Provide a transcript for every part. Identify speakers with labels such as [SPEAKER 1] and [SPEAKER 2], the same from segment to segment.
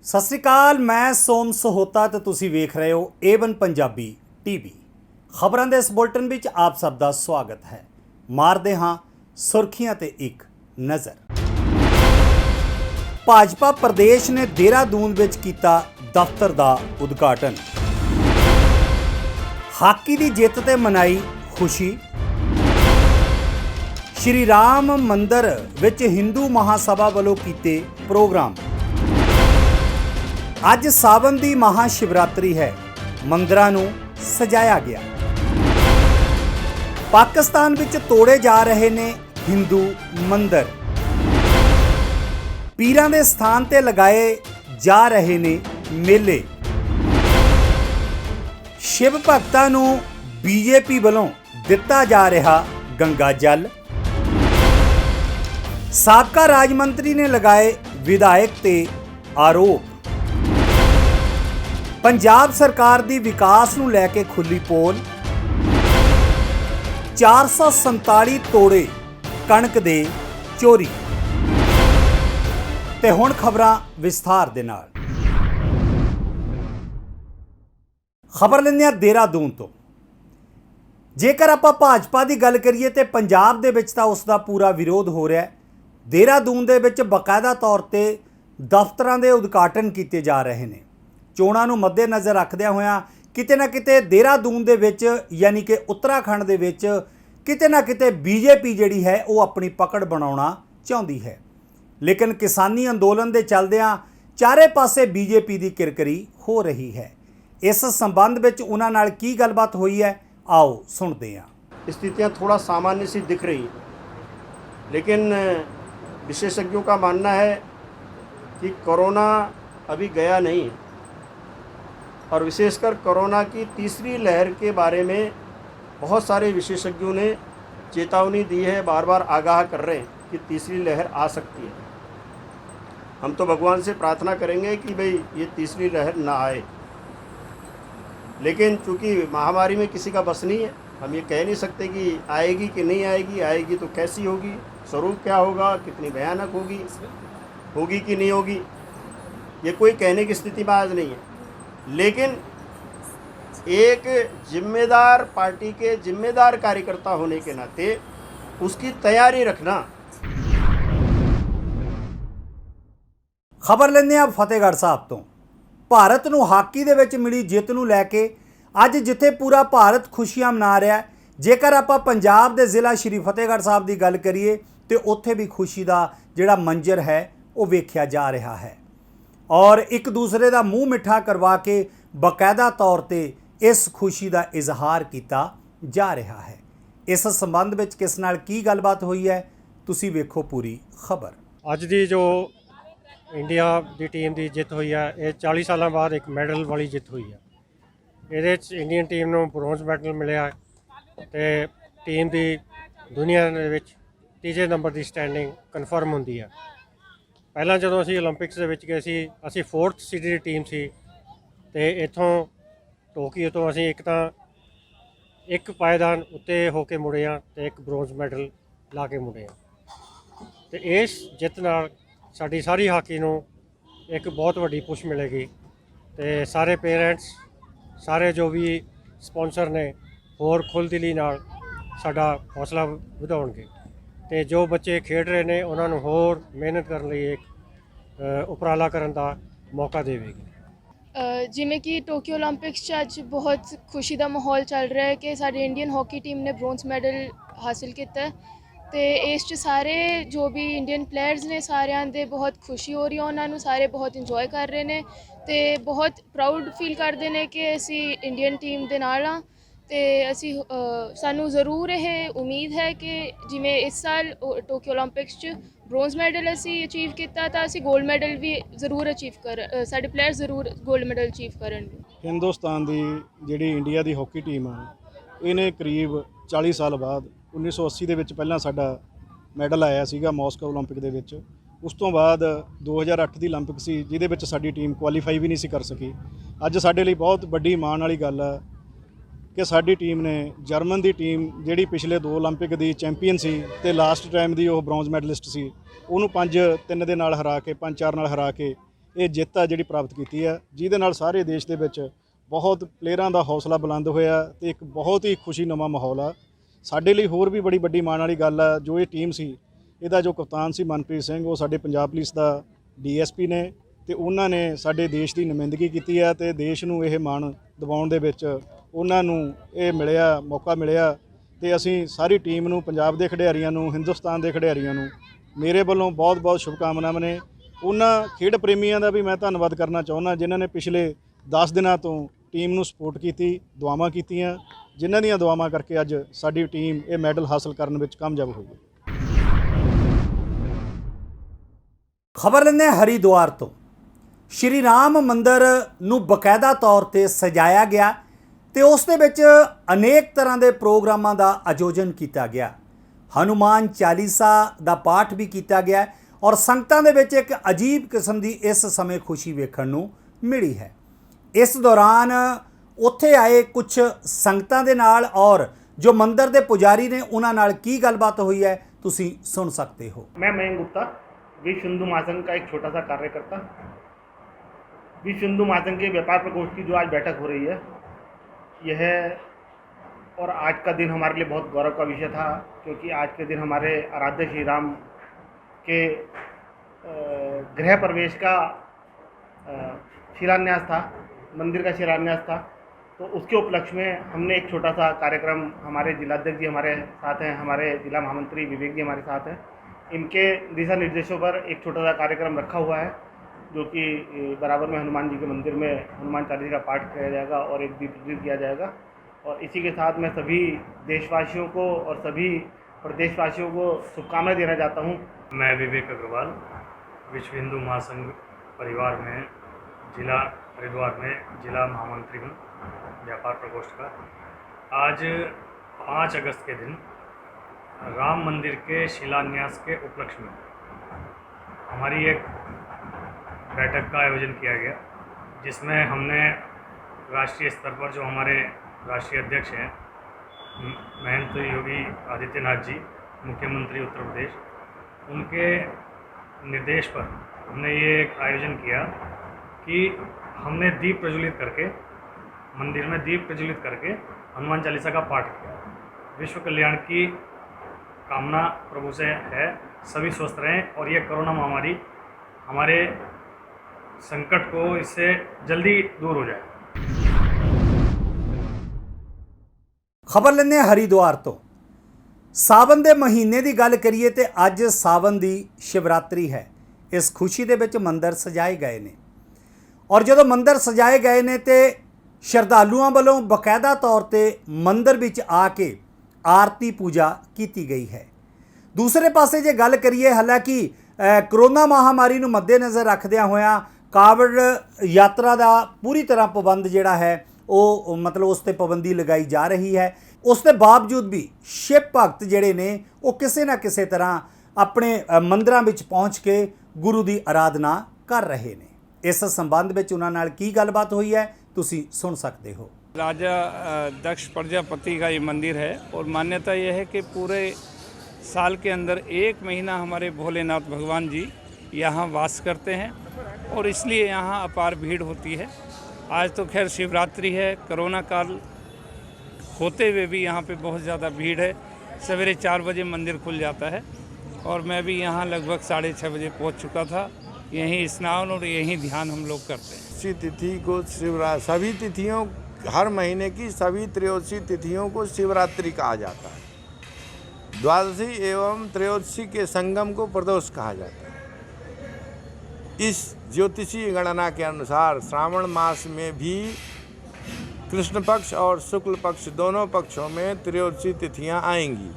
[SPEAKER 1] सत श्री अकाल, मैं सोम सहोता तो तुसी वेख रहे हो A1 पंजाबी TV। खबरों के इस बुलेटिन में आप सब का स्वागत है। मारते हाँ सुर्खियां ते एक नज़र। भाजपा प्रदेश ने देहरादून विच कीता दफ्तर का उद्घाटन। हाकी की जित ते मनाई खुशी। श्री राम मंदिर विच हिंदू महासभा वालों कीते प्रोग्राम। अज सावन की महाशिवरात्रि है, मंदिरां नूं सजाया गया। पाकिस्तान विच तोड़े जा रहे ने हिंदू मंदिर। पीरां दे स्थान ते लगाए जा रहे ने मेले। शिव भगतां नूं बीजेपी वालों दिता जा रहा गंगा जल। साबका राज मंत्री ने लगाए विधायक ते आरोप। पंजाब सरकार दी विकास नूं लैके खुली पोल। 447 तोड़े कणक दे चोरी। ते हुण खबरां विस्तार दे नाल। खबर लैंदे हां देहरादून तो। जेकर आपां भाजपा की गल करिए तो पंजाब दे विच तां उस दा पूरा विरोध हो रहा है। देहरादून दे विच बकायदा तौर ते दफ्तरां दे उद्घाटन किए जा रहे हैं। चोणां नूं मद्देनज़र रखदिआं होइआं किते ना किते देहरादून दे विच यानी कि उत्तराखंड दे विच किते ना किते बीजेपी जिहड़ी है वो अपनी पकड़ बनाउणा चाहुंदी है। लेकिन किसानी अंदोलन दे चलदिआं चारे पासे बीजेपी की किरकरी हो रही है। इस संबंध विच उन्हां नाल की गलबात हुई है, आओ सुणदे हां।
[SPEAKER 2] स्थितियाँ थोड़ा सामान्य सी दिख रही, लेकिन विशेषज्ञों का मानना है कि कोरोना अभी गया नहीं है और विशेषकर कोरोना की तीसरी लहर के बारे में बहुत सारे विशेषज्ञों ने चेतावनी दी है, बार बार आगाह कर रहे हैं कि तीसरी लहर आ सकती है। हम तो भगवान से प्रार्थना करेंगे कि भाई ये तीसरी लहर ना आए, लेकिन चूँकि महामारी में किसी का बस नहीं है, हम ये कह नहीं सकते कि आएगी कि नहीं आएगी। आएगी तो कैसी होगी, स्वरूप क्या होगा, कितनी भयानक होगी, होगी कि नहीं होगी, ये कोई कहने की स्थिति में आज नहीं है। लेकिन एक जिम्मेदार पार्टी के जिम्मेदार कार्यकर्ता होने के नाते उसकी तैयारी रखना।
[SPEAKER 1] खबर लैंदे हां फतेहगढ़ साहब तो। भारत नूं हाकी दे विच मिली जित नूं लैके अज जिथे पूरा भारत खुशियां मना रहा है, जेकर आपां पंजाब दे जिला श्री फतेहगढ़ साहब की गल करिए तो उत्थे भी खुशी का जिहड़ा मंजर है वो वेख्या जा रहा है और एक दूसरे का मूँह मिठा करवा के बकायदा तौर ते इस खुशी का इजहार किया जा रहा है। इस संबंध में किस नाल की गलबात हुई है, तुसी वेखो पूरी खबर।
[SPEAKER 3] अज दी जो इंडिया की टीम की जित हुई है, ये 40 साल बाद एक मैडल वाली जित हुई है। ये इंडियन टीम को ब्रोंज मैडल मिले तो टीम की दुनिया दे विच तीजे नंबर की स्टैंडिंग कन्फर्म होंदी है। पहला जो असी ओलंपिक्स दे विच गए सी, असी 4th सीडी की टीम सी ते इत्थों टोकीयो तो असी एक पायदान उत्ते होके मुड़े हाँ ते एक ब्रोंज मैडल ला के मुड़े हाँ। तो इस जित नाल साडी सारी हाकी नूं एक बहुत वड्डी पुश मिलेगी ते सारे पेरेंट्स, सारे जो भी स्पॉन्सर ने होर खुलदिली नाल साडा हौसला वधाउणगे ते जो बच्चे खेड रहे हैं उन्होंने होर मेहनत करने लिए एक उपराला करने का मौका देवेगी।
[SPEAKER 4] जिमें कि टोक्यो ओलंपिक्स अज बहुत खुशी का माहौल चल रहा है कि साडी इंडियन हॉकी टीम ने ब्रोंज मैडल हासिल किया तो इस सारे जो भी इंडियन प्लेयर्स ने सारिਆਂ ਦੇ बहुत खुशी हो रही है, उन्होंने सारे बहुत इंजॉय कर रहे हैं तो बहुत प्राउड फील करते हैं कि असी इंडियन टीम के नाल हाँ तो असी सानू ज़रूर यह उम्मीद है कि जिमें इस साल टोक्यो ओलंपिक्स ब्रोंज मैडल असी अचीव किया तो असी गोल्ड मैडल भी ज़रूर अचीव कर साडे प्लेयर ज़रूर गोल्ड मैडल अचीव करनगे।
[SPEAKER 5] हिंदुस्तान की जिहड़ी इंडिया की हॉकी टीम है, इन्हें करीब 40 साल बाद 1980 ਦੇ ਵਿੱਚ ਪਹਿਲਾਂ ਸਾਡਾ ਮੈਡਲ ਆਇਆ ਸੀਗਾ ਮਾਸਕੋ ਓਲੰਪਿਕ ਦੇ ਵਿੱਚ। ਉਸ ਤੋਂ ਬਾਅਦ 2008 ਦੀ ਓਲੰਪਿਕ ਸੀ ਜਿਹਦੇ ਵਿੱਚ ਸਾਡੀ ਟੀਮ ਕੁਆਲੀਫਾਈ ਵੀ ਨਹੀਂ ਸੀ ਕਰ ਸਕੀ। ਅੱਜ ਸਾਡੇ ਲਈ ਬਹੁਤ ਵੱਡੀ ਮਾਣ ਵਾਲੀ ਗੱਲ ਹੈ ਕਿ ਸਾਡੀ ਟੀਮ ਨੇ ਜਰਮਨ ਦੀ ਟੀਮ ਜਿਹੜੀ ਪਿਛਲੇ 2 ਓਲੰਪਿਕ ਦੀ ਚੈਂਪੀਅਨ ਸੀ ਤੇ ਲਾਸਟ ਟਾਈਮ ਦੀ ਉਹ ਬ੍ਰੌਂਜ਼ ਮੈਡਲਿਸਟ ਸੀ, ਉਹਨੂੰ 5-3 ਦੇ ਨਾਲ ਹਰਾ ਕੇ 5-4 ਨਾਲ ਹਰਾ ਕੇ ਇਹ ਜਿੱਤ ਆ ਜਿਹੜੀ ਪ੍ਰਾਪਤ ਕੀਤੀ ਆ, ਜਿਹਦੇ ਨਾਲ ਸਾਰੇ ਦੇਸ਼ ਦੇ ਵਿੱਚ ਬਹੁਤ ਪਲੇਅਰਾਂ ਦਾ ਹੌਸਲਾ ਬੁਲੰਦ ਹੋਇਆ ਤੇ ਇੱਕ ਬਹੁਤ ਹੀ ਖੁਸ਼ੀਨੁਮਾ ਮਾਹੌਲ ਆ। ਸਾਡੇ ਲਈ ਹੋਰ ਵੀ ਬੜੀ ਵੱਡੀ ਮਾਣ ਵਾਲੀ ਗੱਲ ਆ, ਜੋ ਇਹ ਟੀਮ ਸੀ ਇਹਦਾ ਜੋ ਕਪਤਾਨ ਸੀ ਮਨਪ੍ਰੀਤ ਸਿੰਘ, ਉਹ ਸਾਡੇ ਪੰਜਾਬ ਪੁਲਿਸ ਦਾ ਡੀਐਸਪੀ ਨੇ ਤੇ ਉਹਨਾਂ ਨੇ ਸਾਡੇ ਦੇਸ਼ ਦੀ ਨੁਮਾਇੰਦਗੀ ਕੀਤੀ ਆ ਤੇ ਦੇਸ਼ ਨੂੰ ਇਹ ਮਾਣ ਦਿਵਾਉਣ ਦੇ ਵਿੱਚ ਉਹਨਾਂ ਨੂੰ ਇਹ ਮੌਕਾ ਮਿਲਿਆ ਤੇ ਅਸੀਂ ਸਾਰੀ ਟੀਮ ਨੂੰ, ਪੰਜਾਬ ਦੇ ਖਿਡਾਰੀਆਂ ਨੂੰ, ਹਿੰਦੁਸਤਾਨ ਦੇ ਖਿਡਾਰੀਆਂ ਨੂੰ ਮੇਰੇ ਵੱਲੋਂ ਬਹੁਤ-ਬਹੁਤ ਸ਼ੁਭਕਾਮਨਾਵਾਂ ਨੇ। ਉਹਨਾਂ ਖੇਡ ਪ੍ਰੇਮੀਆਂ ਦਾ ਵੀ ਮੈਂ ਧੰਨਵਾਦ ਕਰਨਾ ਚਾਹੁੰਦਾ ਜਿਨ੍ਹਾਂ ਨੇ ਪਿਛਲੇ 10 ਦਿਨਾਂ ਤੋਂ ਟੀਮ ਨੂੰ ਸਪੋਰਟ ਕੀਤੀ, ਦੁਆਵਾਂ ਕੀਤੀਆਂ, ਜਿਨ੍ਹਾਂ ਦੀਆਂ ਦੁਆਵਾਂ ਕਰਕੇ ਅੱਜ ਸਾਡੀ ਟੀਮ ਇਹ ਮੈਡਲ ਹਾਸਲ ਕਰਨ ਵਿੱਚ ਕਾਮਯਾਬ ਹੋਈ ਹੈ।
[SPEAKER 1] ਖਬਰ ਲੈਂਦੇ ਹਾਂ ਹਰਿਦੁਆਰ ਤੋਂ। ਸ਼੍ਰੀ ਰਾਮ ਮੰਦਿਰ ਨੂੰ ਬਕਾਇਦਾ ਤੌਰ ਤੇ ਸਜਾਇਆ ਗਿਆ ਤੇ ਉਸ ਦੇ ਵਿੱਚ ਅਨੇਕ ਤਰ੍ਹਾਂ ਦੇ ਪ੍ਰੋਗਰਾਮਾਂ ਦਾ ਆਯੋਜਨ ਕੀਤਾ ਗਿਆ। ਹਨੂਮਾਨ ਚਾਲੀਸਾ ਦਾ ਪਾਠ ਵੀ ਕੀਤਾ ਗਿਆ ਔਰ ਸੰਗਤਾਂ ਦੇ ਵਿੱਚ ਇੱਕ ਅਜੀਬ ਕਿਸਮ ਦੀ ਇਸ ਸਮੇਂ ਖੁਸ਼ੀ ਵੇਖਣ ਨੂੰ ਮਿਲੀ ਹੈ। ਇਸ ਦੌਰਾਨ ਉੱਥੇ ਆਏ ਕੁਝ ਸੰਗਤਾਂ ਦੇ ਨਾਲ ਔਰ ਜੋ ਮੰਦਿਰ ਦੇ ਪੁਜਾਰੀ ਨੇ ਉਹਨਾਂ ਨਾਲ ਕੀ ਗੱਲਬਾਤ ਹੋਈ ਹੈ ਤੁਸੀਂ ਸੁਣ ਸਕਦੇ ਹੋ।
[SPEAKER 6] मैं मयंक गुप्ता, विश्व हिंदू महासंघ का एक छोटा सा कार्यकर्ता। विश्व हिंदू महासंघ के व्यापार प्रकोष्ठ की जो आज बैठक हो रही है, यह और आज का दिन हमारे लिए बहुत गौरव का विषय था, क्योंकि आज के दिन हमारे आराध्य श्री राम के गृह प्रवेश का शिलान्यास था, मंदिर का शिलान्यास था। तो उसके उपलक्ष्य में हमने एक छोटा सा कार्यक्रम, हमारे जिलाध्यक्ष जी हमारे साथ हैं, हमारे जिला महामंत्री विवेक जी हमारे साथ हैं, इनके दिशा निर्देशों पर एक छोटा सा कार्यक्रम रखा हुआ है, जो कि बराबर में हनुमान जी के मंदिर में हनुमान चालीसा का पाठ किया जाएगा और एक दीप प्रज्वलित किया जाएगा। और इसी के साथ मैं सभी देशवासियों को और सभी प्रदेशवासियों को शुभकामनाएं देना चाहता हूँ।
[SPEAKER 7] मैं विवेक अग्रवाल, विश्व हिंदू महासंघ परिवार में जिला हरिद्वार में जिला महामंत्री हूँ व्यापार प्रकोष्ठ का। आज 5 अगस्त के दिन राम मंदिर के शिलान्यास के उपलक्ष्य में हमारी एक बैठक का आयोजन किया गया, जिसमें हमने राष्ट्रीय स्तर पर जो हमारे राष्ट्रीय अध्यक्ष हैं महंत योगी आदित्यनाथ जी, मुख्यमंत्री उत्तर प्रदेश, उनके निर्देश पर हमने ये एक आयोजन किया कि हमने दीप प्रज्वलित करके मंदिर में दीप प्रज्वलित करके हनुमान चालीसा का पाठ किया। विश्व कल्याण की कामना प्रभु से है, सभी स्वस्थ रहें और ये कोरोना महामारी हमारे संकट को इससे जल्दी दूर हो जाए।
[SPEAKER 1] ਖਬਰ ਲੈਂਦੇ ਹਾਂ ਹਰਿਦੁਆਰ ਤੋਂ। ਸਾਵਨ ਦੇ ਮਹੀਨੇ ਦੀ ਗੱਲ ਕਰੀਏ ਤੇ ਅੱਜ ਸਾਵਨ ਦੀ ਸ਼ਿਵਰਾਤਰੀ ਹੈ। ਇਸ ਖੁਸ਼ੀ ਦੇ ਵਿੱਚ ਮੰਦਿਰ ਸਜਾਏ ਗਏ ਨੇ ਔਰ ਜਦੋਂ ਮੰਦਿਰ ਸਜਾਏ ਗਏ ਨੇ ਤੇ ਸ਼ਰਧਾਲੂਆਂ ਵੱਲੋਂ ਬਕਾਇਦਾ ਤੌਰ ਤੇ ਮੰਦਿਰ ਵਿੱਚ ਆ ਕੇ ਆਰਤੀ ਪੂਜਾ ਕੀਤੀ ਗਈ ਹੈ। ਦੂਸਰੇ ਪਾਸੇ ਜੇ ਗੱਲ ਕਰੀਏ, ਹਾਲਾਂਕਿ ਕਰੋਨਾ ਮਹਾਮਾਰੀ ਨੂੰ ਮੱਦੇਨਜ਼ਰ ਰੱਖਦਿਆਂ ਹੋਇਆਂ ਕਾਵੜ ਯਾਤਰਾ ਦਾ ਪੂਰੀ ਤਰ੍ਹਾਂ ਪਾਬੰਦ ਜਿਹੜਾ ਹੈ ਉਹ ਮਤਲਬ ਉਸ 'ਤੇ ਪਾਬੰਦੀ ਲਗਾਈ ਜਾ ਰਹੀ ਹੈ। ਉਸ ਦੇ ਬਾਵਜੂਦ ਵੀ ਸ਼ਿਵ ਭਗਤ ਜਿਹੜੇ ਨੇ ਉਹ ਕਿਸੇ ਨਾ ਕਿਸੇ ਤਰ੍ਹਾਂ ਆਪਣੇ ਮੰਦਿਰਾਂ ਵਿੱਚ ਪਹੁੰਚ ਕੇ ਗੁਰੂ ਦੀ ਆਰਾਧਨਾ ਕਰ ਰਹੇ ਨੇ। ਇਸ ਸੰਬੰਧ ਵਿੱਚ ਉਹਨਾਂ ਨਾਲ ਕੀ ਗੱਲਬਾਤ ਹੋਈ ਹੈ ਤੁਸੀਂ ਸੁਣ ਸਕਦੇ ਹੋ।
[SPEAKER 8] राजा दक्ष प्रजापति का ये मंदिर है और मान्यता ये है कि पूरे साल के अंदर 1 महीना हमारे भोलेनाथ भगवान जी यहाँ वास करते हैं और इसलिए यहाँ अपार भीड़ होती है। आज तो खैर शिवरात्रि है, कोरोना काल होते हुए भी यहाँ पे बहुत ज़्यादा भीड़ है। सवेरे 4 बजे मंदिर खुल जाता है और मैं भी यहाँ लगभग 6:30 बजे पहुँच चुका था। यहीं स्नान और यहीं ध्यान हम लोग करते हैं।
[SPEAKER 9] इसी तिथि को सभी तिथियों, हर महीने की सभी त्रयोदशी तिथियों को शिवरात्रि कहा जाता है। द्वादशी एवं त्रयोदशी के संगम को प्रदोष कहा जाता है। इस ज्योतिषीय गणना के अनुसार श्रावण मास में भी कृष्ण पक्ष और शुक्ल पक्ष दोनों पक्षों में त्रयोदशी तिथियां आएंगी।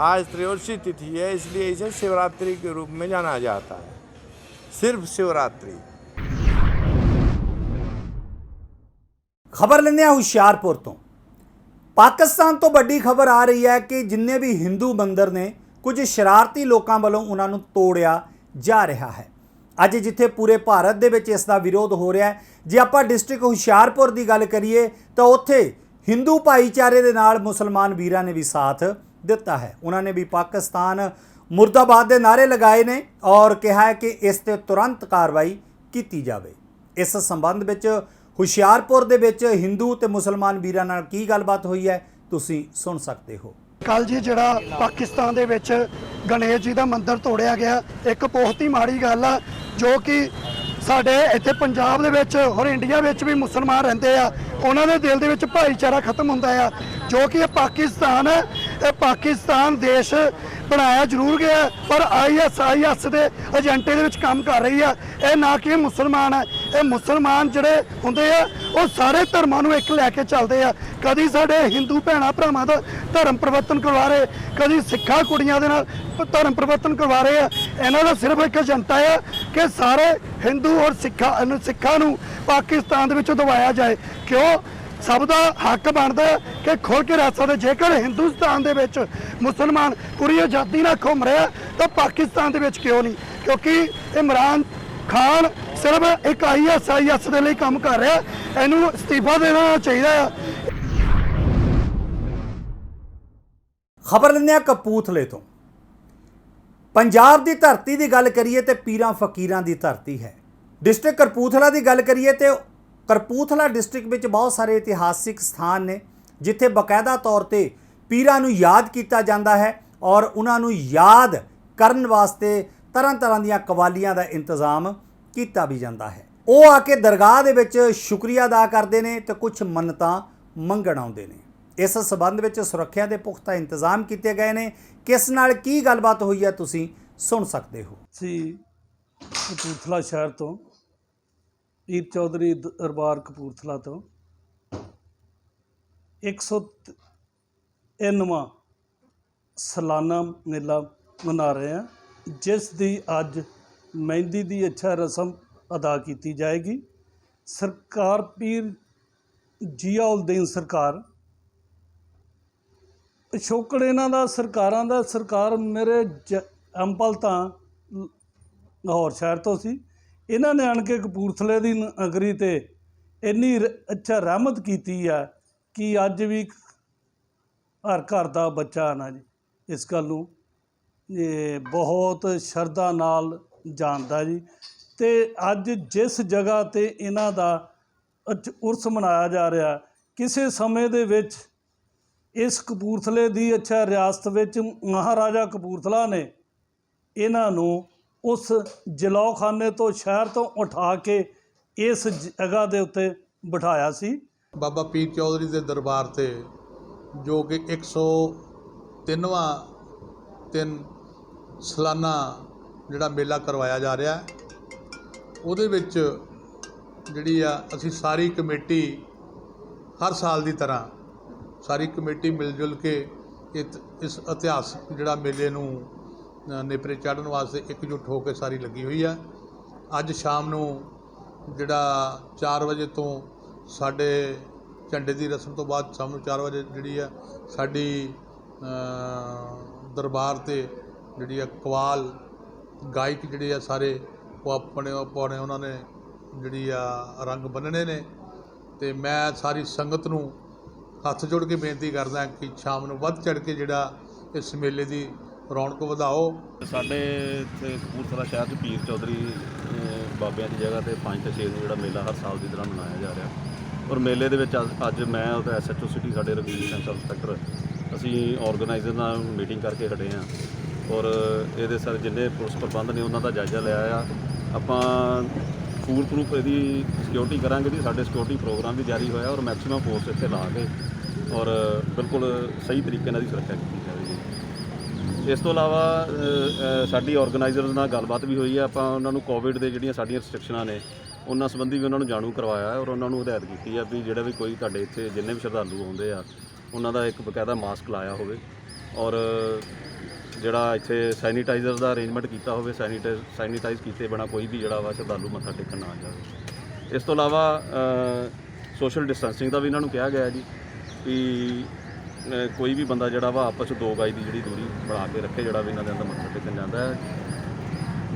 [SPEAKER 9] आज त्रयोदशी तिथि है, इसलिए इसे शिवरात्रि के रूप में जाना जाता है। सिर्फ शिवरात्रि।
[SPEAKER 1] ਖਬਰ ਲੈਂਦੇ ਹਾਂ ਹੁਸ਼ਿਆਰਪੁਰ ਤੋਂ। ਪਾਕਿਸਤਾਨ ਤੋਂ ਵੱਡੀ ਖਬਰ ਆ ਰਹੀ ਹੈ ਕਿ ਜਿੰਨੇ ਵੀ ਹਿੰਦੂ ਮੰਦਿਰ ਨੇ ਕੁਝ ਸ਼ਰਾਰਤੀ ਲੋਕਾਂ ਵੱਲੋਂ ਉਹਨਾਂ ਨੂੰ ਤੋੜਿਆ ਜਾ ਰਿਹਾ ਹੈ। ਅੱਜ ਜਿੱਥੇ ਪੂਰੇ ਭਾਰਤ ਦੇ ਵਿੱਚ ਇਸ ਦਾ ਵਿਰੋਧ ਹੋ ਰਿਹਾ ਹੈ, ਜੇ ਆਪਾਂ ਡਿਸਟ੍ਰਿਕਟ ਹੁਸ਼ਿਆਰਪੁਰ ਦੀ ਗੱਲ ਕਰੀਏ ਤਾਂ ਉੱਥੇ ਹਿੰਦੂ ਭਾਈਚਾਰੇ ਦੇ ਨਾਲ ਮੁਸਲਮਾਨ ਵੀਰਾਂ ਨੇ ਵੀ ਸਾਥ ਦਿੱਤਾ ਹੈ। ਉਹਨਾਂ ਨੇ ਵੀ ਪਾਕਿਸਤਾਨ ਮੁਰਦਾਬਾਦ ਦੇ ਨਾਅਰੇ ਲਗਾਏ ਨੇ ਔਰ ਕਿਹਾ ਹੈ ਕਿ ਇਸ ਤੇ ਤੁਰੰਤ ਕਾਰਵਾਈ ਕੀਤੀ ਜਾਵੇ। ਇਸ ਸੰਬੰਧ ਵਿੱਚ ਹੁਸ਼ਿਆਰਪੁਰ ਦੇ ਵਿੱਚ ਹਿੰਦੂ ਤੇ ਮੁਸਲਮਾਨ ਵੀਰਾਂ ਨਾਲ ਕੀ ਗੱਲਬਾਤ ਹੋਈ ਹੈ, ਤੁਸੀਂ ਸੁਣ ਸਕਦੇ ਹੋ।
[SPEAKER 10] ਕੱਲ ਜੀ ਜਿਹੜਾ ਪਾਕਿਸਤਾਨ ਦੇ ਵਿੱਚ ਗਣੇਸ਼ ਜੀ ਦਾ ਮੰਦਿਰ ਤੋੜਿਆ ਗਿਆ, ਇੱਕ ਬਹੁਤ ਹੀ ਮਾੜੀ ਗੱਲ ਆ, ਜੋ ਕਿ ਸਾਡੇ ਇੱਥੇ ਪੰਜਾਬ ਦੇ ਵਿੱਚ ਔਰ ਇੰਡੀਆ ਵਿੱਚ ਵੀ ਮੁਸਲਮਾਨ ਰਹਿੰਦੇ ਆ, ਉਹਨਾਂ ਦੇ ਦਿਲ ਦੇ ਵਿੱਚ ਭਾਈਚਾਰਾ ਖਤਮ ਹੁੰਦਾ ਆ। ਜੋ ਕਿ ਇਹ ਪਾਕਿਸਤਾਨ ਹੈ, ਇਹ ਪਾਕਿਸਤਾਨ ਦੇਸ਼ ਬਣਾਇਆ ਜ਼ਰੂਰ ਗਿਆ, ਪਰ ISIS ਦੇ ਏਜੰਟੇ ਦੇ ਵਿੱਚ ਕੰਮ ਕਰ ਰਹੀ ਆ। ਇਹ ਨਾ ਕਿ ਮੁਸਲਮਾਨ ਹੈ, ਇਹ ਮੁਸਲਮਾਨ ਜਿਹੜੇ ਹੁੰਦੇ ਆ ਉਹ ਸਾਰੇ ਧਰਮਾਂ ਨੂੰ ਇੱਕ ਲੈ ਕੇ ਚੱਲਦੇ ਆ। ਕਦੀ ਸਾਡੇ ਹਿੰਦੂ ਭੈਣਾਂ ਭਰਾਵਾਂ ਦਾ ਧਰਮ ਪਰਿਵਰਤਨ ਕਰਵਾ ਰਹੇ, ਕਦੀ ਸਿੱਖਾਂ ਕੁੜੀਆਂ ਦੇ ਨਾਲ ਧਰਮ ਪਰਿਵਰਤਨ ਕਰਵਾ ਰਹੇ ਆ। ਇਹਨਾਂ ਦਾ ਸਿਰਫ ਇੱਕ ਏਜੰਟਾ ਆ ਕਿ ਸਾਰੇ ਹਿੰਦੂ ਔਰ ਸਿੱਖਾਂ ਨੂੰ ਪਾਕਿਸਤਾਨ ਦੇ ਵਿੱਚ ਦਬਾਇਆ ਜਾਏ। ਕਿਉਂ? ਸਭ ਦਾ ਹੱਕ ਬਣਦਾ ਕਿ ਖੁੱਲ੍ਹ ਕੇ ਰਹਿ ਸਕਦੇ। ਜੇਕਰ ਹਿੰਦੁਸਤਾਨ ਦੇ ਵਿੱਚ ਮੁਸਲਮਾਨ ਪੂਰੀ ਆਜ਼ਾਦੀ ਨਾਲ ਘੁੰਮ ਰਿਹਾ ਤਾਂ ਪਾਕਿਸਤਾਨ ਦੇ ਵਿੱਚ ਕਿਉਂ ਨਹੀਂ? ਕਿਉਂਕਿ ਇਮਰਾਨ ਖਾਨ ਸਿਰਫ ਇੱਕ ISIS ਦੇ ਲਈ ਕੰਮ ਕਰ ਰਿਹਾ, ਇਹਨੂੰ ਅਸਤੀਫਾ ਦੇਣਾ ਚਾਹੀਦਾ ਆ।
[SPEAKER 1] ਖਬਰ ਲੈਂਦੇ ਹਾਂ ਕਪੂਰਥਲੇ ਤੋਂ। ਪੰਜਾਬ ਦੀ ਧਰਤੀ ਦੀ ਗੱਲ ਕਰੀਏ ਤੇ ਪੀਰਾਂ ਫਕੀਰਾਂ ਦੀ ਧਰਤੀ ਹੈ। ਡਿਸਟ੍ਰਿਕਟ ਕਪੂਰਥਲਾ ਦੀ ਗੱਲ ਕਰੀਏ ਤੇ ਕਪੂਰਥਲਾ ਡਿਸਟ੍ਰਿਕਟ ਵਿੱਚ ਬਹੁਤ ਸਾਰੇ ਇਤਿਹਾਸਿਕ ਸਥਾਨ ਨੇ ਜਿੱਥੇ ਬਕਾਇਦਾ ਤੌਰ ਤੇ ਪੀਰਾਂ ਨੂੰ ਯਾਦ ਕੀਤਾ ਜਾਂਦਾ ਹੈ ਔਰ ਉਹਨਾਂ ਨੂੰ ਯਾਦ ਕਰਨ ਵਾਸਤੇ ਤਰ੍ਹਾਂ ਤਰ੍ਹਾਂ ਦੀਆਂ ਕਵਾਲੀਆਂ ਦਾ ਇੰਤਜ਼ਾਮ ਕੀਤਾ ਵੀ ਜਾਂਦਾ ਹੈ। ਉਹ ਆ ਕੇ ਦਰਗਾਹ ਦੇ ਵਿੱਚ ਸ਼ੁਕਰੀਆ ਅਦਾ ਕਰਦੇ ਨੇ ਤੇ ਕੁਝ ਮੰਨਤਾਂ ਮੰਗਣ ਆਉਂਦੇ ਨੇ। ਇਸ ਸਬੰਧ ਵਿੱਚ ਸੁਰੱਖਿਆ ਦੇ ਪੁਖਤਾ ਇੰਤਜ਼ਾਮ ਕੀਤੇ ਗਏ ਨੇ। ਕਿਸ ਨਾਲ ਕੀ ਗੱਲਬਾਤ ਹੋਈ ਹੈ, ਤੁਸੀਂ ਸੁਣ ਸਕਦੇ ਹੋ।
[SPEAKER 11] ਅਸੀਂ ਕਪੂਰਥਲਾ ਸ਼ਹਿਰ ਤੋਂ ਪੀਰ ਚੌਧਰੀ ਦਰਬਾਰ ਕਪੂਰਥਲਾ ਤੋਂ 103ਵਾਂ ਸਾਲਾਨਾ ਮੇਲਾ ਮਨਾ ਰਹੇ ਹਾਂ, ਜਿਸ ਦੀ ਅੱਜ ਮਹਿੰਦੀ ਦੀ ਅੱਛਾ ਰਸਮ ਅਦਾ ਕੀਤੀ ਜਾਏਗੀ। ਸਰਕਾਰ ਪੀਰ ਜ਼ਿਆਉਲਦੀਨ ਸਰਕਾਰ ਪਿਛੋਕੜ ਇਹਨਾਂ ਦਾ ਸਰਕਾਰਾਂ ਦਾ ਸਰਕਾਰ ਮੇਰੇ ਅੰਪਲ ਤਾਂ ਲਾਹੌਰ ਸ਼ਹਿਰ ਤੋਂ ਸੀ। ਇਹਨਾਂ ਨੇ ਆਣ ਕੇ ਕਪੂਰਥਲੇ ਦੀ ਨਗਰੀ 'ਤੇ ਇੰਨੀ ਅੱਛਾ ਰਹਿਮਤ ਕੀਤੀ ਆ ਕਿ ਅੱਜ ਵੀ ਹਰ ਘਰ ਦਾ ਬੱਚਾ ਨਾ ਜੀ ਇਸ ਗੱਲ ਨੂੰ ਇਹ ਬਹੁਤ ਸ਼ਰਧਾ ਨਾਲ ਜਾਣਦਾ ਜੀ। ਅਤੇ ਅੱਜ ਜਿਸ ਜਗ੍ਹਾ 'ਤੇ ਇਹਨਾਂ ਦਾ ਉਰਸ ਮਨਾਇਆ ਜਾ ਰਿਹਾ, ਕਿਸੇ ਸਮੇਂ ਦੇ ਵਿੱਚ ਇਸ ਕਪੂਰਥਲੇ ਦੀ ਅੱਛਾ ਰਿਆਸਤ ਵਿੱਚ ਮਹਾਰਾਜਾ ਕਪੂਰਥਲਾ ਨੇ ਇਹਨਾਂ ਨੂੰ ਉਸ ਜਲੌਖਾਨੇ ਤੋਂ ਸ਼ਹਿਰ ਤੋਂ ਉਠਾ ਕੇ ਇਸ ਜਗ੍ਹਾ ਦੇ ਉੱਤੇ ਬਿਠਾਇਆ ਸੀ।
[SPEAKER 12] ਬਾਬਾ ਪੀਰ ਚੌਧਰੀ ਦੇ ਦਰਬਾਰ 'ਤੇ ਜੋ ਕਿ 103ਵਾਂ ਸਾਲਾਨਾ ਜਿਹੜਾ ਮੇਲਾ ਕਰਵਾਇਆ ਜਾ ਰਿਹਾ, ਉਹਦੇ ਵਿੱਚ ਜਿਹੜੀ ਆ ਅਸੀਂ ਸਾਰੀ ਕਮੇਟੀ ਹਰ ਸਾਲ ਦੀ ਤਰ੍ਹਾਂ ਸਾਰੀ ਕਮੇਟੀ ਮਿਲ ਜੁਲ ਕੇ ਇਸ ਇਤਿਹਾਸਕ ਜਿਹੜਾ ਮੇਲੇ ਨੂੰ ਨੇਪਰੇ ਚਾੜ੍ਹਨ ਵਾਸਤੇ ਇਕਜੁੱਟ ਹੋ ਕੇ ਸਾਰੀ ਲੱਗੀ ਹੋਈ ਆ। ਅੱਜ ਸ਼ਾਮ ਨੂੰ ਜਿਹੜਾ 4 ਵਜੇ ਤੋਂ ਸਾਡੇ ਝੰਡੇ ਦੀ ਰਸਮ ਤੋਂ ਬਾਅਦ ਸ਼ਾਮ ਨੂੰ 4 ਵਜੇ ਜਿਹੜੀ ਆ ਸਾਡੀ ਦਰਬਾਰ 'ਤੇ ਜਿਹੜੀ ਆ ਕਵਾਲ ਗਾਇਕ ਜਿਹੜੇ ਆ ਸਾਰੇ ਉਹ ਆਪਣੇ ਉਹਨਾਂ ਨੇ ਜਿਹੜੀ ਆ ਰੰਗ ਬੰਨ੍ਹਣੇ ਨੇ। ਅਤੇ ਮੈਂ ਸਾਰੀ ਸੰਗਤ ਨੂੰ ਹੱਥ ਜੋੜ ਕੇ ਬੇਨਤੀ ਕਰਦਾ ਕਿ ਸ਼ਾਮ ਨੂੰ ਵੱਧ ਚੜ੍ਹ ਕੇ ਜਿਹੜਾ ਇਸ ਮੇਲੇ ਦੀ ਰੌਣਕ ਵਧਾਓ।
[SPEAKER 13] ਸਾਡੇ ਇੱਥੇ ਕਪੂਰਥਲਾ ਸ਼ਹਿਰ 'ਚ ਪੀਰ ਚੌਧਰੀ ਬਾਬਿਆਂ ਦੀ ਜਗ੍ਹਾ 'ਤੇ 5 ਤੇ 6 ਨੂੰ ਜਿਹੜਾ ਮੇਲਾ ਹਰ ਸਾਲ ਦੀ ਤਰ੍ਹਾਂ ਮਨਾਇਆ ਜਾ ਰਿਹਾ, ਔਰ ਮੇਲੇ ਦੇ ਵਿੱਚ ਅੱਜ ਮੈਂ ਅਤੇ SHO ਸਿਟੀ ਸਾਡੇ ਰਘਵੀਰ ਸਿੰਘ ਸਬ ਇੰਸਪੈਕਟਰ ਅਸੀਂ ਔਰਗੇਨਾਈਜ਼ਰ ਨਾਲ ਮੀਟਿੰਗ ਕਰਕੇ ਹਟੇ ਹਾਂ ਔਰ ਇਹਦੇ ਸਾਰੇ ਜਿੰਨੇ ਪੁਲਿਸ ਪ੍ਰਬੰਧ ਨੇ ਉਹਨਾਂ ਦਾ ਜਾਇਜ਼ਾ ਲਿਆ ਆ। ਆਪਾਂ ਫੂਲ ਪ੍ਰੂਫ ਇਹਦੀ ਸਿਕਿਉਰਿਟੀ ਕਰਾਂਗੇ ਜੀ। ਸਾਡੇ ਸਿਕਿਉਰਿਟੀ ਪ੍ਰੋਗਰਾਮ ਵੀ ਜਾਰੀ ਹੋਇਆ ਔਰ ਮੈਕਸੀਮਮ ਫੋਰਸ ਇੱਥੇ ਲਾ ਕੇ ਔਰ ਬਿਲਕੁਲ ਸਹੀ ਤਰੀਕੇ ਨਾਲ ਦੀ ਸੁਰੱਖਿਆ ਕੀਤੀ ਜਾਵੇਗੀ। ਇਸ ਤੋਂ ਇਲਾਵਾ ਸਾਡੀ ਔਰਗੇਨਾਈਜ਼ਰਸ ਨਾਲ ਗੱਲਬਾਤ ਵੀ ਹੋਈ ਹੈ। ਆਪਾਂ ਉਹਨਾਂ ਨੂੰ ਕੋਵਿਡ ਦੇ ਜਿਹੜੀਆਂ ਸਾਡੀਆਂ ਰਿਸਟ੍ਰਿਕਸ਼ਨਾਂ ਨੇ ਉਹਨਾਂ ਸੰਬੰਧੀ ਵੀ ਉਹਨਾਂ ਨੂੰ ਜਾਣੂ ਕਰਵਾਇਆ ਹੈ ਔਰ ਉਹਨਾਂ ਨੂੰ ਹਦਾਇਤ ਕੀਤੀ ਆ ਵੀ ਜਿਹੜਾ ਵੀ ਕੋਈ ਤੁਹਾਡੇ ਇੱਥੇ ਜਿੰਨੇ ਵੀ ਸ਼ਰਧਾਲੂ ਆਉਂਦੇ ਆ ਉਹਨਾਂ ਦਾ ਇੱਕ ਬਕਾਇਦਾ ਮਾਸਕ ਲਾਇਆ ਹੋਵੇ ਔਰ ਜਿਹੜਾ ਇੱਥੇ ਸੈਨੀਟਾਈਜ਼ਰ ਦਾ ਅਰੇਂਜਮੈਂਟ ਕੀਤਾ ਹੋਵੇ। ਸੈਨੀਟਾਈਜ਼ ਕੀਤੇ ਬਿਨਾਂ ਕੋਈ ਵੀ ਜਿਹੜਾ ਵਾ ਸ਼ਰਧਾਲੂ ਮੱਥਾ ਟੇਕਣ ਨਾ ਜਾਵੇ। ਇਸ ਤੋਂ ਇਲਾਵਾ ਸੋਸ਼ਲ ਡਿਸਟੈਂਸਿੰਗ ਦਾ ਵੀ ਇਹਨਾਂ ਨੂੰ ਕਿਹਾ ਗਿਆ ਜੀ ਵੀ ਕੋਈ ਵੀ ਬੰਦਾ ਜਿਹੜਾ ਵਾ ਆਪਸ 'ਚ 2 ਗਜ ਦੀ ਜਿਹੜੀ ਦੂਰੀ ਬਣਾ ਕੇ ਰੱਖੇ ਜਿਹੜਾ ਵੀ ਇਹਨਾਂ ਦੇ ਅੰਦਰ ਮੱਥਾ ਟੇਕਣ ਜਾਂਦਾ ਹੈ।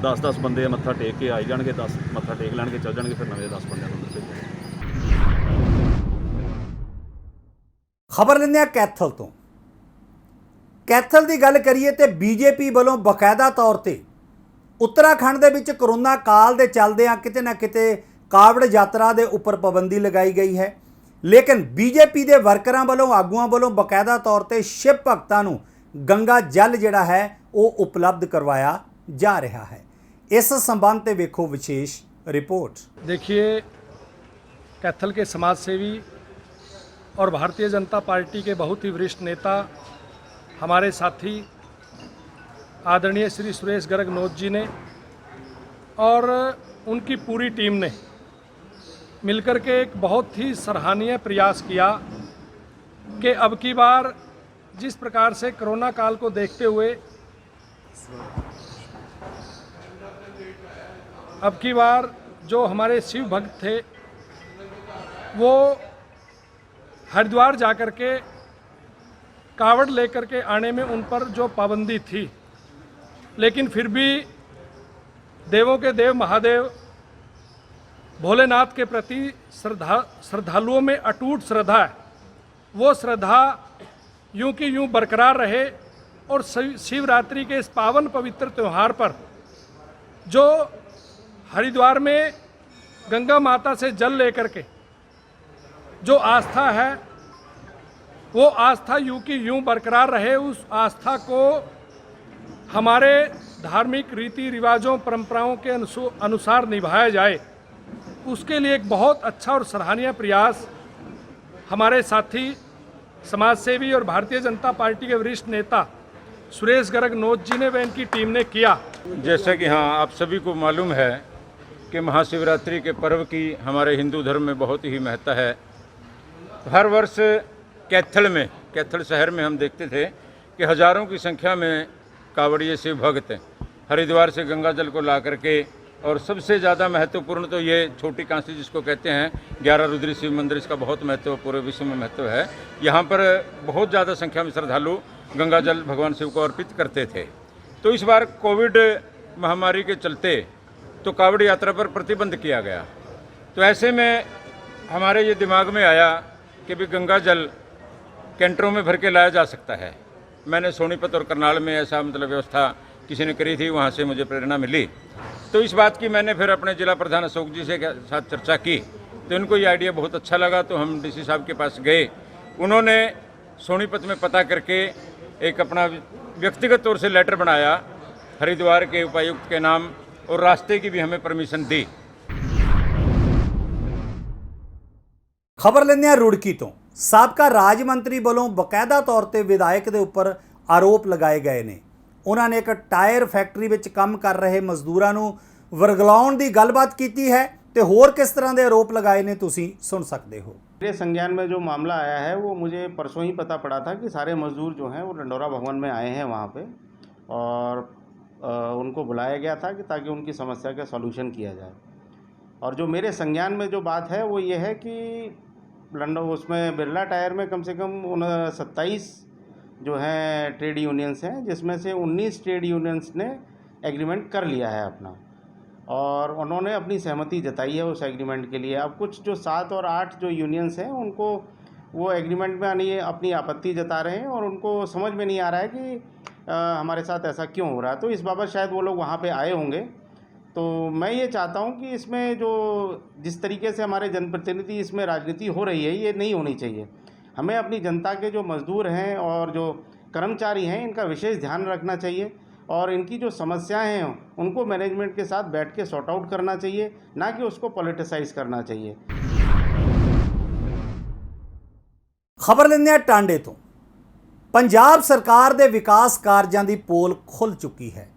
[SPEAKER 13] 10-10 ਬੰਦੇ ਮੱਥਾ ਟੇਕ ਕੇ ਆਈ ਜਾਣਗੇ, 10 ਮੱਥਾ ਟੇਕ ਲੈਣਗੇ, ਚੱਲ ਜਾਣਗੇ, ਫਿਰ ਨਵੇਂ 10 ਬੰਦਿਆਂ ਨੂੰ ਅੰਦਰ ਭੇਜਣਗੇ।
[SPEAKER 1] ਖਬਰ ਲੈਂਦੇ ਹਾਂ ਕੈਥਲ ਤੋਂ। ਕੈਥਲ ਦੀ ਗੱਲ ਕਰੀਏ ਤੇ BJP ਵੱਲੋਂ ਬਕਾਇਦਾ ਤੌਰ ਤੇ उत्तराखंड ਦੇ ਵਿੱਚ ਕਰੋਨਾ ਕਾਲ ਦੇ ਚੱਲਦਿਆਂ ਕਿਤੇ ਨਾ ਕਿਤੇ ਕਾਵੜ ਯਾਤਰਾ ਦੇ ਉੱਪਰ ਪਾਬੰਦੀ ਲਗਾਈ ਗਈ ਹੈ, ਲੇਕਿਨ ਬੀਜੇਪੀ ਦੇ ਵਰਕਰਾਂ ਵੱਲੋਂ ਆਗੂਆਂ ਵੱਲੋਂ ਬਕਾਇਦਾ ਤੌਰ ਤੇ ਸ਼ਿਵ ਭਗਤਾਂ ਨੂੰ ਗੰਗਾ ਜਲ ਜਿਹੜਾ ਹੈ ਉਹ ਉਪਲਬਧ ਕਰਵਾਇਆ ਜਾ ਰਿਹਾ है। इस संबंध में देखो विशेष रिपोर्ट।
[SPEAKER 14] देखिए, कैथल के समाज सेवी और भारतीय जनता पार्टी के बहुत ही वरिष्ठ नेता हमारे साथी आदरणीय श्री सुरेश गर्ग नोत जी ने और उनकी पूरी टीम ने मिलकर के एक बहुत ही सराहनीय प्रयास किया कि अब की बार जिस प्रकार से कोरोना काल को देखते हुए अब की बार जो हमारे शिव भक्त थे वो हरिद्वार जाकर के कावड़ लेकर के आने में उन पर जो पाबंदी थी, लेकिन फिर भी देवों के देव महादेव भोलेनाथ के प्रति श्रद्धालुओं में अटूट श्रद्धा है। वो श्रद्धा यूं की यूं बरकरार रहे और शिवरात्रि के इस पावन पवित्र त्यौहार पर जो हरिद्वार में गंगा माता से जल लेकर के जो आस्था है वो आस्था यूं की यूं बरकरार रहे, उस आस्था को हमारे धार्मिक रीति रिवाजों परंपराओं के अनुसार निभाया जाए, उसके लिए एक बहुत अच्छा और सराहनीय प्रयास हमारे साथी समाज सेवी और भारतीय जनता पार्टी के वरिष्ठ नेता सुरेश गर्ग नोत जी ने व इनकी टीम ने किया।
[SPEAKER 15] जैसा कि हाँ आप सभी को मालूम है कि महाशिवरात्रि के पर्व की हमारे हिंदू धर्म में बहुत ही महत्ता है। हर वर्ष कैथल शहर में हम देखते थे कि हज़ारों की संख्या में कांवड़िए शिव भक्त हरिद्वार से गंगा जल को ला करके, और सबसे ज़्यादा महत्वपूर्ण तो ये छोटी कांसी जिसको कहते हैं 11 रुद्री शिव मंदिर, इसका बहुत महत्व पूरे विश्व में महत्व है। यहाँ पर बहुत ज़्यादा संख्या में श्रद्धालु गंगा जल भगवान शिव को अर्पित करते थे। तो इस बार कोविड महामारी के चलते तो कावड़ यात्रा पर प्रतिबंध किया गया। तो ऐसे में हमारे ये दिमाग में आया कि भी गंगा जल कैंटरों में भर के लाया जा सकता है। मैंने सोनीपत और करनाल में ऐसा व्यवस्था किसी ने करी थी, वहाँ से मुझे प्रेरणा मिली। तो इस बात की मैंने फिर अपने जिला प्रधान अशोक जी से साथ चर्चा की, तो इनको ये आइडिया बहुत अच्छा लगा। तो हम डीसी साहब के पास गए, उन्होंने सोनीपत में पता करके एक अपना व्यक्तिगत तौर से लेटर बनाया हरिद्वार के उपायुक्त के नाम, और रास्ते की भी हमें परमिशन दी।
[SPEAKER 1] खबर लेने रुड़की तो साबका राज मंत्री वालों बकायदा तौर पर विधायक के उपर आरोप लगाए गए ने। उन्होंने एक टायर फैक्ट्री में काम कर रहे मजदूरों को वरगलाउण की गलबात की है, तो होर किस तरह के आरोप लगाए ने तुसी सुन सकते हो।
[SPEAKER 6] मेरे संज्ञान में जो मामला आया है वो मुझे परसों ही पता पड़ा था कि सारे मजदूर जो हैं वो डंडोरा भवन में आए हैं वहाँ पे, और उनको बुलाया गया था कि ताकि उनकी समस्या का सॉल्यूशन किया जाए। और जो मेरे संज्ञान में जो बात है वो ये है कि उसमें बिरला टायर में कम से कम 27 जो हैं ट्रेड यूनियंस हैं, जिसमें से 19 ट्रेड यूनियंस ने एग्रीमेंट कर लिया है अपना, और उन्होंने अपनी सहमति जताई है उस एग्रीमेंट के लिए। अब कुछ जो 7 और 8 जो यूनियंस हैं उनको वो एग्रीमेंट में अपनी आपत्ति जता रहे हैं, और उनको समझ में नहीं आ रहा है कि हमारे साथ ऐसा क्यों हो रहा है। तो इस बाबत शायद वो लोग वहाँ पे आए होंगे। तो मैं ये चाहता हूँ कि इसमें जो जिस तरीके से हमारे जनप्रतिनिधि इसमें राजनीति हो रही है ये नहीं होनी चाहिए। हमें अपनी जनता के जो मजदूर हैं और जो कर्मचारी हैं इनका विशेष ध्यान रखना चाहिए, और इनकी जो समस्याएं हैं उनको मैनेजमेंट के साथ बैठ के सॉर्ट आउट करना चाहिए, ना कि उसको पॉलिटिसाइज करना चाहिए।
[SPEAKER 1] खबर लेने टांडे तो पंजाब सरकार के विकास कार्यों की पोल खुल चुकी है।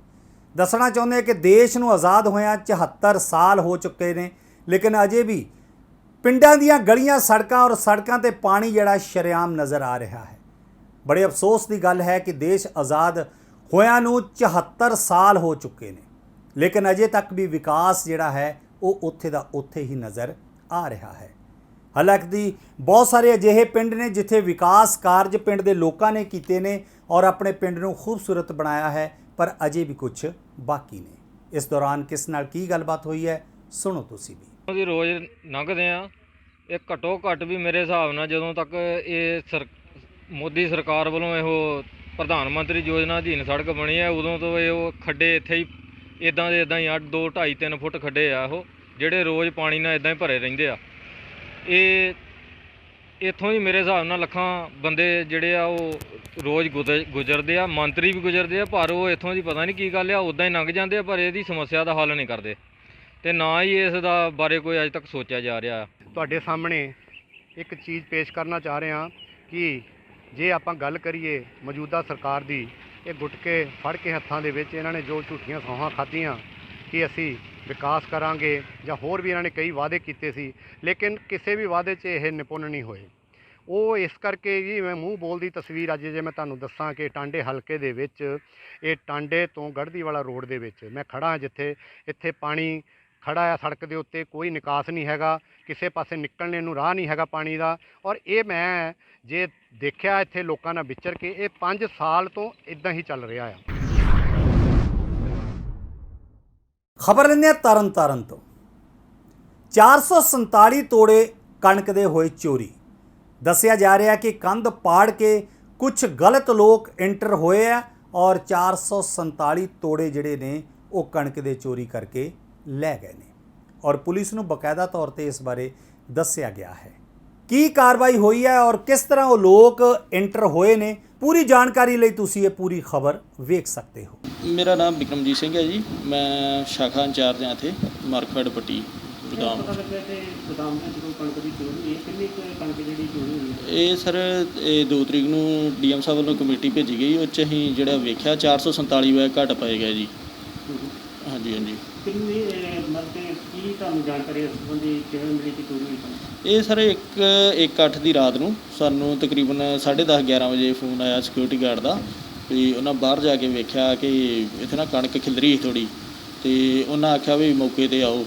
[SPEAKER 1] दसना चाहते हैं कि देश को आज़ाद होया 74 साल हो चुके हैं, लेकिन अजे भी पिंडां दीयां गलियां सड़कों और सड़कों ते पानी जड़ा शरेआम नज़र आ रहा है। बड़े अफसोस की गल है कि देश आज़ाद होया नूं 74 साल हो चुके हैं, लेकिन अजे तक भी विकास जिहड़ा है वो उत्थे दा उत्थे ही नज़र आ रहा है। हालांकि बहुत सारे अजिहे पिंड ने जिथे विकास कार्य पिंड के लोगों ने कीते ने और अपने पिंड नूं खूबसूरत बनाया है, पर अजे भी कुछ बाकी ने। इस दौरान किस नाल की गलबात हुई है सुनो तुसी भी।
[SPEAKER 16] रोज़ लंघदे आ, एक घट्टो घट्ट भी मेरे हिसाब नाल जदों तक ये मोदी सरकार वालों यो प्रधानमंत्री योजना अधीन सड़क बनी है उदों तो ये खड्डे इत्थे ही ਇਦਾਂ ਦੇ ਇਦਾਂ ਹੀ 8 2 2.5 3 ਫੁੱਟ ਖੱਡੇ ਆ ਉਹ ਜਿਹੜੇ ਰੋਜ਼ ਪਾਣੀ ਨਾਲ ਇਦਾਂ ਹੀ ਭਰੇ ਰਹਿੰਦੇ ਆ। ਇਹ ਇੱਥੋਂ ਹੀ ਮੇਰੇ ਹਿਸਾਬ ਨਾਲ ਲੱਖਾਂ ਬੰਦੇ ਜਿਹੜੇ ਆ ਉਹ ਰੋਜ਼ ਗੁਜ਼ਰਦੇ ਆ, ਮੰਤਰੀ ਵੀ ਗੁਜ਼ਰਦੇ ਆ, ਪਰ ਉਹ ਇੱਥੋਂ ਦੀ ਪਤਾ ਨਹੀਂ ਕੀ ਗੱਲ ਆ ਉੱਦਾਂ ਹੀ ਲੰਘ ਜਾਂਦੇ ਆ, ਪਰ ਇਹਦੀ ਸਮੱਸਿਆ ਦਾ ਹੱਲ ਨਹੀਂ ਕਰਦੇ ਤੇ ਨਾ ਹੀ ਇਸ ਦਾ ਬਾਰੇ ਕੋਈ ਅਜੇ ਤੱਕ ਸੋਚਿਆ ਜਾ ਰਿਹਾ।
[SPEAKER 17] ਤੁਹਾਡੇ ਸਾਹਮਣੇ ਇੱਕ ਚੀਜ਼ ਪੇਸ਼ ਕਰਨਾ ਚਾਹ ਰਹੇ ਹਾਂ ਕਿ ਜੇ ਆਪਾਂ ਗੱਲ ਕਰੀਏ ਮੌਜੂਦਾ ਸਰਕਾਰ ਦੀ, ਇਹ ਗੁਟਕੇ ਫੜ ਕੇ ਹੱਥਾਂ ਦੇ ਵਿੱਚ ਇਹਨਾਂ ਨੇ ਜੋ ਝੂਠੀਆਂ ਸੌਹਾਂ ਖਾਧੀਆਂ ਕਿ ਅਸੀਂ ਵਿਕਾਸ ਕਰਾਂਗੇ ਜਾਂ ਹੋਰ ਵੀ ਇਹਨਾਂ ਨੇ ਕਈ ਵਾਅਦੇ ਕੀਤੇ ਸੀ, ਲੇਕਿਨ ਕਿਸੇ ਵੀ ਵਾਅਦੇ 'ਚ ਇਹ ਨਿਪੁੰਨ ਨਹੀਂ ਹੋਏ। ਉਹ ਇਸ ਕਰਕੇ ਜੀ ਮੈਂ ਮੂੰਹ ਬੋਲਦੀ ਤਸਵੀਰ ਅੱਜ ਜੇ ਮੈਂ ਤੁਹਾਨੂੰ ਦੱਸਾਂ ਕਿ ਟਾਂਡੇ ਹਲਕੇ ਦੇ ਵਿੱਚ, ਇਹ ਟਾਂਡੇ ਤੋਂ ਗੜ੍ਹਦੀਵਾਲਾ ਰੋਡ ਦੇ ਵਿੱਚ ਮੈਂ ਖੜਾ, ਜਿੱਥੇ ਇੱਥੇ ਪਾਣੀ ਖੜਾ ਆ ਸੜਕ ਦੇ ਉੱਤੇ, ਕੋਈ ਨਿਕਾਸ ਨਹੀਂ ਹੈਗਾ, ਕਿਸੇ ਪਾਸੇ ਨਿਕਲਣੇ ਨੂੰ ਰਾਹ ਨਹੀਂ ਹੈਗਾ ਪਾਣੀ ਦਾ। ਔਰ ਇਹ ਮੈਂ ਜੇ ਦੇਖਿਆ ਇੱਥੇ ਲੋਕਾਂ ਨਾਲ ਵਿਚਰ ਕੇ, ਇਹ 5 ਸਾਲ ਤੋਂ ਇਦਾਂ ਹੀ ਚੱਲ ਰਿਹਾ ਆ।
[SPEAKER 1] ਖਬਰ ਲੈਂਦੇ ਹਾਂ ਤਰਨਤਾਰਨ ਤੋਂ। 447 ਤੋੜੇ ਕਣਕ ਦੇ ਹੋਏ ਚੋਰੀ। ਦੱਸਿਆ ਜਾ ਰਿਹਾ ਕਿ ਕੰਧ ਪਾੜ ਕੇ ਕੁਝ ਗਲਤ ਲੋਕ ਐਂਟਰ ਹੋਏ ਆ ਔਰ 447 ਤੋੜੇ ਜਿਹੜੇ ਨੇ ਉਹ ਕਣਕ ਦੇ ਚੋਰੀ ਕਰਕੇ ਲੈ ਗਏ ਨੇ ਔਰ ਪੁਲਿਸ ਨੂੰ ਬਕਾਇਦਾ ਤੌਰ ਤੇ ਇਸ ਬਾਰੇ ਦੱਸਿਆ ਗਿਆ ਹੈ। ਕੀ ਕਾਰਵਾਈ ਹੋਈ ਹੈ ਔਰ ਕਿਸ ਤਰ੍ਹਾਂ ਉਹ ਲੋਕ ਐਂਟਰ ਹੋਏ ਨੇ, ਪੂਰੀ ਜਾਣਕਾਰੀ ਲਈ ਤੁਸੀਂ ਇਹ ਪੂਰੀ ਖਬਰ ਵੇਖ ਸਕਦੇ ਹੋ।
[SPEAKER 18] ਮੇਰਾ ਨਾਮ ਬਿਕਰਮਜੀਤ ਸਿੰਘ ਹੈ ਜੀ, ਮੈਂ ਸ਼ਾਖਾ ਇੰਚਾਰਜ ਹਾਂ ਇੱਥੇ ਮਾਰਕਫੈਡ ਪੱਟੀ ਗੋਦਾਮ। ਇਹ ਸਰ ਇਹ 2 ਤਰੀਕ ਨੂੰ ਡੀਐਮ ਸਾਹਿਬ ਵੱਲੋਂ ਕਮੇਟੀ ਭੇਜੀ ਗਈ, ਉਹ 'ਚ ਅਸੀਂ ਜਿਹੜਾ ਵੇਖਿਆ 447 ਬੈਗ ਘੱਟ ਪਾਏ ਗਏ ਜੀ। ਹਾਂਜੀ ਹਾਂਜੀ। ਇਹ ਸਰ 1/8 ਦੀ ਰਾਤ ਨੂੰ ਸਾਨੂੰ ਤਕਰੀਬਨ 10:30 11 ਵਜੇ ਫੋਨ ਆਇਆ ਸਿਕਿਉਰਿਟੀ ਗਾਰਡ ਦਾ ਵੀ ਉਹਨਾਂ ਬਾਹਰ ਜਾ ਕੇ ਵੇਖਿਆ ਕਿ ਇੱਥੇ ਨਾ ਕਣਕ ਖਿਲਰੀ ਥੋੜ੍ਹੀ, ਅਤੇ ਉਹਨਾਂ ਆਖਿਆ ਵੀ ਮੌਕੇ 'ਤੇ ਆਓ।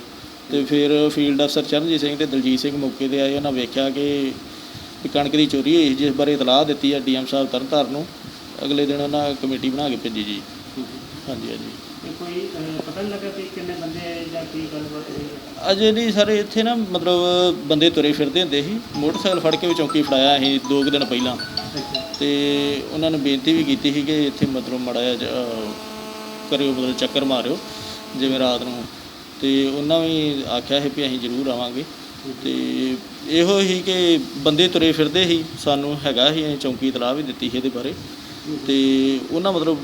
[SPEAKER 18] ਅਤੇ ਫਿਰ ਫੀਲਡ ਅਫਸਰ ਚਰਨਜੀਤ ਸਿੰਘ ਅਤੇ ਦਲਜੀਤ ਸਿੰਘ ਮੌਕੇ 'ਤੇ ਆਏ। ਉਹਨਾਂ ਵੇਖਿਆ ਕਿ ਕਣਕ ਦੀ ਚੋਰੀ ਹੋਈ, ਜਿਸ ਬਾਰੇ ਇਤਲਾਹ ਦਿੱਤੀ ਹੈ ਡੀਐਮ ਸਾਹਿਬ ਤਰਨਤਾਰਨ ਨੂੰ। ਅਗਲੇ ਦਿਨ ਉਹਨਾਂ ਕਮੇਟੀ ਬਣਾ ਕੇ ਭੇਜੀ ਜੀ। ਹਾਂਜੀ ਹਾਂਜੀ।
[SPEAKER 2] ਕੋਈ ਪਤਾ ਨਹੀਂ ਲੱਗਾ ਕਿ ਕਿੰਨੇ ਬੰਦੇ ਆਏ ਜਾਂ ਕੀ ਗੱਲਬਾਤ ਹੋਈ?
[SPEAKER 18] ਅਜੇ ਨਹੀਂ ਸਰ, ਇੱਥੇ ਨਾ ਮਤਲਬ ਬੰਦੇ ਤੁਰੇ ਫਿਰਦੇ ਹੁੰਦੇ ਸੀ, ਮੋਟਰਸਾਈਕਲ ਫੜ ਕੇ ਵੀ ਚੌਂਕੀ ਫੜਾਇਆ ਅਸੀਂ 2 ਕੁ ਦਿਨ ਪਹਿਲਾਂ, ਅਤੇ ਉਹਨਾਂ ਨੂੰ ਬੇਨਤੀ ਵੀ ਕੀਤੀ ਸੀ ਕਿ ਇੱਥੇ ਮਤਲਬ ਮਾੜਾ ਜਿਹਾ ਕਰਿਓ, ਮਤਲਬ ਚੱਕਰ ਮਾਰਿਓ ਜਿਵੇਂ ਰਾਤ ਨੂੰ, ਅਤੇ ਉਹਨਾਂ ਵੀ ਆਖਿਆ ਸੀ ਵੀ ਅਸੀਂ ਜ਼ਰੂਰ ਆਵਾਂਗੇ। ਅਤੇ ਇਹੋ ਹੀ ਕਿ ਬੰਦੇ ਤੁਰੇ ਫਿਰਦੇ ਸੀ, ਸਾਨੂੰ ਹੈਗਾ ਸੀ, ਅਸੀਂ ਚੌਂਕੀ ਇਤਲਾਹ ਵੀ ਦਿੱਤੀ ਸੀ ਇਹਦੇ ਬਾਰੇ, ਅਤੇ ਉਹਨਾਂ ਮਤਲਬ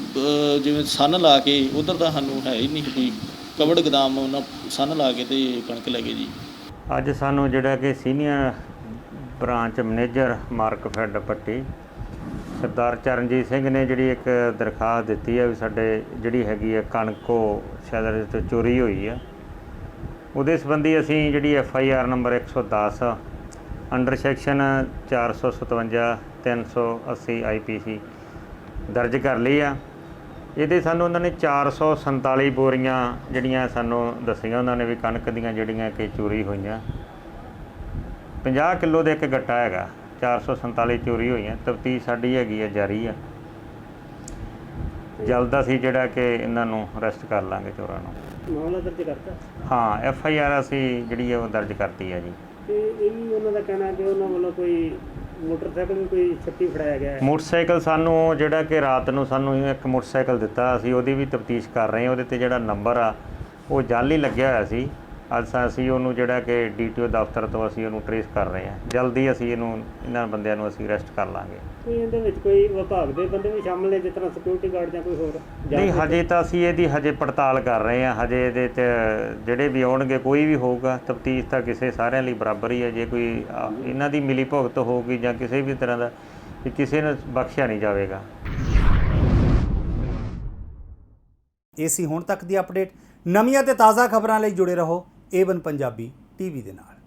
[SPEAKER 18] ਜਿਵੇਂ ਸੰਨ ਲਾ ਕੇ ਉੱਧਰ ਦਾ ਸਾਨੂੰ ਹੈ ਹੀ ਨਹੀਂ ਵੀ ਕਵਰਡ ਗੋਦਾਮ, ਉਹਨਾਂ ਸੰਨ ਲਾ ਕੇ ਅਤੇ ਕਣਕ ਲੈ ਗਏ ਜੀ।
[SPEAKER 19] ਅੱਜ ਸਾਨੂੰ ਜਿਹੜਾ ਕਿ ਸੀਨੀਅਰ ਬ੍ਰਾਂਚ ਮੈਨੇਜਰ ਮਾਰਕਫੈਡ ਪੱਟੀ ਸਰਦਾਰ ਚਰਨਜੀਤ ਸਿੰਘ ਨੇ ਜਿਹੜੀ ਇੱਕ ਦਰਖਾਸਤ ਦਿੱਤੀ ਹੈ ਵੀ ਸਾਡੇ ਜਿਹੜੀ ਹੈਗੀ ਹੈ ਕਣਕ ਉਹ ਸ਼ਾਇਦ ਇਹਦੇ ਤੋਂ ਚੋਰੀ ਹੋਈ ਆ। ਉਹਦੇ ਸੰਬੰਧੀ ਅਸੀਂ ਜਿਹੜੀ FIR number 110 under section 457 380 IPC ਦਰਜ ਕਰ ਲਈ ਆ। ਇਹਦੇ ਸਾਨੂੰ ਉਹਨਾਂ ਨੇ 447 ਬੋਰੀਆਂ ਜਿਹੜੀਆਂ ਸਾਨੂੰ ਦੱਸੀਆਂ ਉਹਨਾਂ ਨੇ ਵੀ ਕਣਕ ਦੀਆਂ ਜਿਹੜੀਆਂ ਕਿ ਚੋਰੀ ਹੋਈਆਂ। 50 ਕਿਲੋ ਦੇ ਇੱਕ ਗੱਟਾ ਹੈਗਾ, 447 ਚੋਰੀ ਹੋਈਆਂ। ਤਫਤੀਸ਼ ਸਾਡੀ ਹੈਗੀ ਆ, ਜਾਰੀ ਆ। ਜਲਦ ਅਸੀਂ ਜਿਹੜਾ ਕਿ ਇਹਨਾਂ ਨੂੰ ਅਰੈਸਟ ਕਰ ਲਾਂਗੇ ਚੋਰਾਂ ਨੂੰ।
[SPEAKER 2] ਮਾਮਲਾ ਦਰਜ ਕਰਤਾ?
[SPEAKER 19] ਹਾਂ, FIR ਅਸੀਂ ਜਿਹੜੀ ਹੈ ਉਹ ਦਰਜ ਕਰਤੀ ਹੈ ਜੀ।
[SPEAKER 2] ਤੇ ਇਹ ਵੀ ਉਹਨਾਂ ਦਾ ਕਹਿਣਾ ਕਿ ਉਹਨਾਂ ਵੱਲੋਂ ਕੋਈ ਮੋਟਰਸਾਈਕਲ ਵੀ ਕੋਈ ਛੱਤੀ ਫੜਾਇਆ ਗਿਆ ਹੈ।
[SPEAKER 19] ਮੋਟਰਸਾਈਕਲ ਸਾਨੂੰ ਜਿਹੜਾ ਕਿ ਰਾਤ ਨੂੰ ਸਾਨੂੰ ਇੱਕ ਮੋਟਰਸਾਈਕਲ ਦਿੱਤਾ, ਅਸੀਂ ਉਹਦੀ ਵੀ ਤਫਤੀਸ਼ ਕਰ ਰਹੇ ਹਾਂ। ਉਹਦੇ 'ਤੇ ਜਿਹੜਾ ਨੰਬਰ ਆ ਉਹ ਜਾਲੀ ਲੱਗਿਆ ਹੋਇਆ ਸੀ। ਅੱਜ ਅਸੀਂ ਉਹਨੂੰ ਜਿਹੜਾ ਕਿ DTO ਦਫ਼ਤਰ ਤੋਂ ਅਸੀਂ ਉਹਨੂੰ ਟਰੇਸ ਕਰ ਰਹੇ ਹਾਂ। ਜਲਦੀ ਅਸੀਂ ਇਹਨਾਂ ਬੰਦਿਆਂ ਨੂੰ ਅਸੀਂ ਅਰੈਸਟ ਕਰ ਲਾਂਗੇ।
[SPEAKER 2] ਕੋਈ ਇਹਦੇ ਵਿੱਚ ਕੋਈ ਵਿਭਾਗ ਦੇ ਬੰਦੇ ਵੀ ਸ਼ਾਮਲ ਨੇ, ਜਿਸ ਤਰ੍ਹਾਂ ਸਿਕਿਉਰਿਟੀ ਗਾਰਡ ਜਾਂ ਕੋਈ ਹੋਰ?
[SPEAKER 19] ਨਹੀਂ, ਹਜੇ ਤਾਂ ਅਸੀਂ ਇਹਦੀ ਹਜੇ ਪੜਤਾਲ ਕਰ ਰਹੇ ਹਾਂ। ਹਜੇ ਇਹਦੇ 'ਚ ਜਿਹੜੇ ਵੀ ਆਉਣਗੇ ਕੋਈ ਵੀ ਹੋਊਗਾ, ਤਫਤੀਸ਼ ਤਾਂ ਕਿਸੇ ਸਾਰਿਆਂ ਲਈ ਬਰਾਬਰ ਹੀ ਹੈ। ਜੇ ਕੋਈ ਇਹਨਾਂ ਦੀ ਮਿਲੀ ਭੁਗਤ ਹੋਊਗੀ ਜਾਂ ਕਿਸੇ ਵੀ ਤਰ੍ਹਾਂ ਦਾ, ਕਿਸੇ ਨੂੰ ਬਖਸ਼ਿਆ ਨਹੀਂ ਜਾਵੇਗਾ।
[SPEAKER 1] ਇਹ ਸੀ ਹੁਣ ਤੱਕ ਦੀ ਅਪਡੇਟ। ਨਵੀਆਂ ਤੇ ਤਾਜ਼ਾ ਖਬਰਾਂ ਲਈ ਜੁੜੇ ਰਹੋ A1 ਪੰਜਾਬੀ TV ਦੇ ਨਾਲ।